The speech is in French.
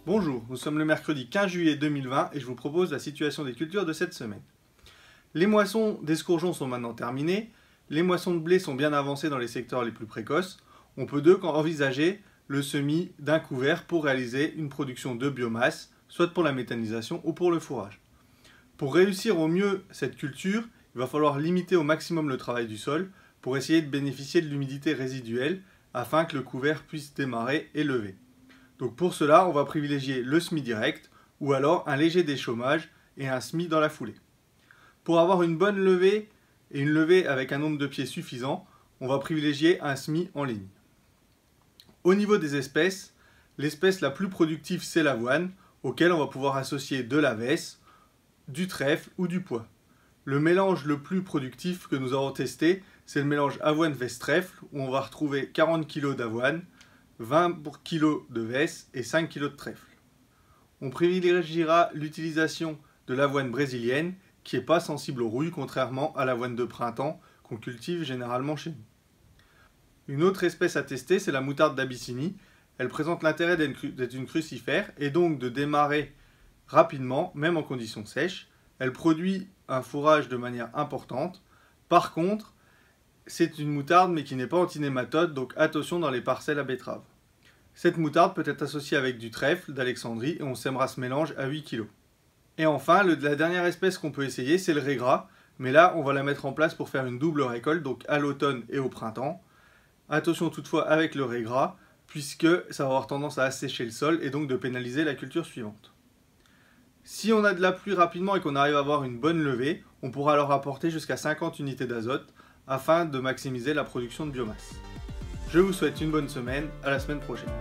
Bonjour, nous sommes le mercredi 15 juillet 2020 et je vous propose la situation des cultures de cette semaine. Les moissons d'escourgeons sont maintenant terminées, les moissons de blé sont bien avancées dans les secteurs les plus précoces. On peut donc envisager le semis d'un couvert pour réaliser une production de biomasse, soit pour la méthanisation ou pour le fourrage. Pour réussir au mieux cette culture, il va falloir limiter au maximum le travail du sol pour essayer de bénéficier de l'humidité résiduelle afin que le couvert puisse démarrer et lever. Donc pour cela, on va privilégier le semis direct ou alors un léger déchômage et un semis dans la foulée. Pour avoir une bonne levée et une levée avec un nombre de pieds suffisant, on va privilégier un semis en ligne. Au niveau des espèces, l'espèce la plus productive c'est l'avoine, auquel on va pouvoir associer de la vesse, du trèfle ou du pois. Le mélange le plus productif que nous avons testé, c'est le mélange avoine-vesse-trèfle, où on va retrouver 40 kg d'avoine, 20 kg de vesse et 5 kg de trèfle. On privilégiera l'utilisation de l'avoine brésilienne qui n'est pas sensible aux rouilles contrairement à l'avoine de printemps qu'on cultive généralement chez nous. Une autre espèce à tester, c'est la moutarde d'Abyssinie. Elle présente l'intérêt d'être une crucifère et donc de démarrer rapidement, même en conditions sèches. Elle produit un fourrage de manière importante. Par contre, c'est une moutarde mais qui n'est pas antinématode, donc attention dans les parcelles à betterave. Cette moutarde peut être associée avec du trèfle d'Alexandrie et on sèmera ce mélange à 8 kg. Et enfin, la dernière espèce qu'on peut essayer, c'est le régras, mais là on va la mettre en place pour faire une double récolte, donc à l'automne et au printemps. Attention toutefois avec le régras, puisque ça va avoir tendance à assécher le sol et donc de pénaliser la culture suivante. Si on a de la pluie rapidement et qu'on arrive à avoir une bonne levée, on pourra alors apporter jusqu'à 50 unités d'azote afin de maximiser la production de biomasse. Je vous souhaite une bonne semaine, à la semaine prochaine.